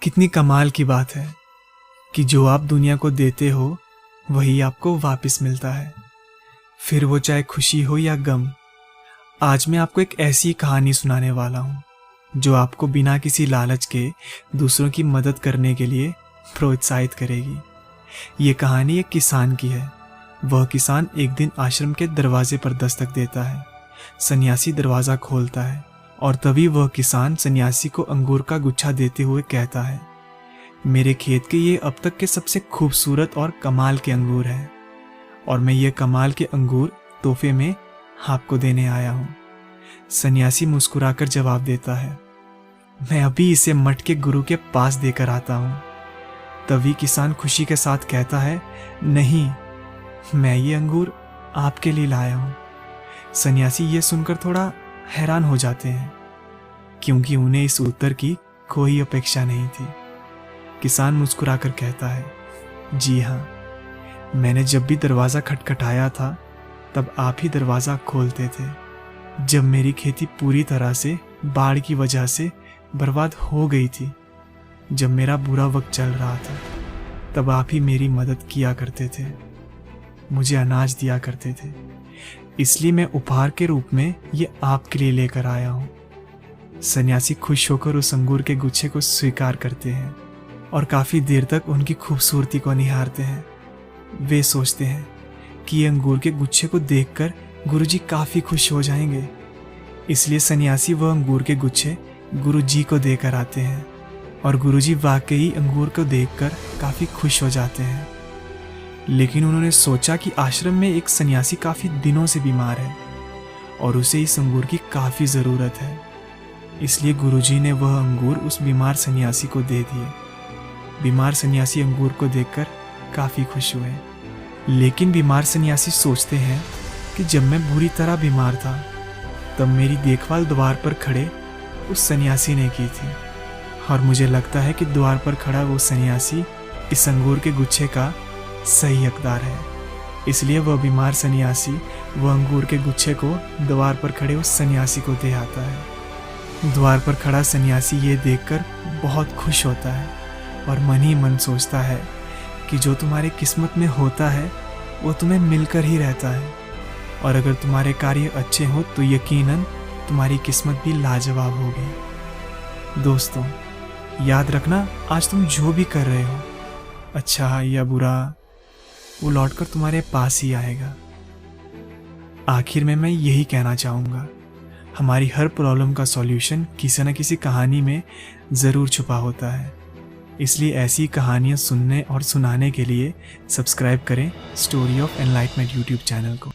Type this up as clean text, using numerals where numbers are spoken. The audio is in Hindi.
कितनी कमाल की बात है कि जो आप दुनिया को देते हो वही आपको वापस मिलता है, फिर वो चाहे खुशी हो या गम। आज मैं आपको एक ऐसी कहानी सुनाने वाला हूँ जो आपको बिना किसी लालच के दूसरों की मदद करने के लिए प्रोत्साहित करेगी। ये कहानी एक किसान की है। वह किसान एक दिन आश्रम के दरवाजे पर दस्तक देता है। सन्यासी दरवाज़ा खोलता है और तभी वह किसान सन्यासी को अंगूर का गुच्छा देते हुए कहता है, मेरे खेत के ये अब तक के सबसे खूबसूरत और कमाल के अंगूर हैं और मैं ये कमाल के अंगूर तोहफे में आपको देने आया हूँ। सन्यासी मुस्कुराकर जवाब देता है, मैं अभी इसे मठ के गुरु के पास देकर आता हूँ। तभी किसान खुशी के साथ कहता है, नहीं, मैं ये अंगूर आपके लिए लाया हूँ। सन्यासी ये सुनकर थोड़ा हैरान हो जाते हैं क्योंकि उन्हें इस उत्तर की कोई अपेक्षा नहीं थी। किसान मुस्कुराकर कहता है, जी हाँ, मैंने जब भी दरवाज़ा खटखटाया था तब आप ही दरवाज़ा खोलते थे। जब मेरी खेती पूरी तरह से बाढ़ की वजह से बर्बाद हो गई थी, जब मेरा बुरा वक्त चल रहा था, तब आप ही मेरी मदद किया करते थे, मुझे अनाज दिया करते थे। इसलिए मैं उपहार के रूप में ये आपके लिए लेकर आया हूँ। सन्यासी खुश होकर उस अंगूर के गुच्छे को स्वीकार करते हैं और काफ़ी देर तक उनकी खूबसूरती को निहारते हैं। वे सोचते हैं कि ये अंगूर के गुच्छे को देखकर गुरुजी काफ़ी खुश हो जाएंगे। इसलिए सन्यासी वह अंगूर के गुच्छे गुरुजी को देकर आते हैं और गुरुजी वाकई अंगूर को देखकर काफ़ी खुश हो जाते हैं। लेकिन उन्होंने सोचा कि आश्रम में एक सन्यासी काफ़ी दिनों से बीमार है और उसे इस अंगूर की काफ़ी ज़रूरत है। इसलिए गुरुजी ने वह अंगूर उस बीमार सन्यासी को दे दिए। बीमार सन्यासी अंगूर को देखकर काफ़ी खुश हुए। लेकिन बीमार सन्यासी सोचते हैं कि जब मैं बुरी तरह बीमार था तब मेरी देखभाल द्वार पर खड़े उस सन्यासी ने की थी और मुझे लगता है कि द्वार पर खड़ा वो सन्यासी इस अंगूर के गुच्छे का सही हकदार है। इसलिए वह बीमार सन्यासी वह अंगूर के गुच्छे को द्वार पर खड़े उस सन्यासी को दे आता है। द्वार पर खड़ा सन्यासी ये देखकर बहुत खुश होता है और मन ही मन सोचता है कि जो तुम्हारी किस्मत में होता है वो तुम्हें मिलकर ही रहता है और अगर तुम्हारे कार्य अच्छे हो तो यकीनन तुम्हारी किस्मत भी लाजवाब होगी। दोस्तों, याद रखना, आज तुम जो भी कर रहे हो, अच्छा या बुरा, वो लौटकर तुम्हारे पास ही आएगा। आखिर में मैं यही कहना चाहूँगा, हमारी हर प्रॉब्लम का सॉल्यूशन किसी न किसी कहानी में ज़रूर छुपा होता है। इसलिए ऐसी कहानियाँ सुनने और सुनाने के लिए सब्सक्राइब करें story of enlightenment YouTube channel को।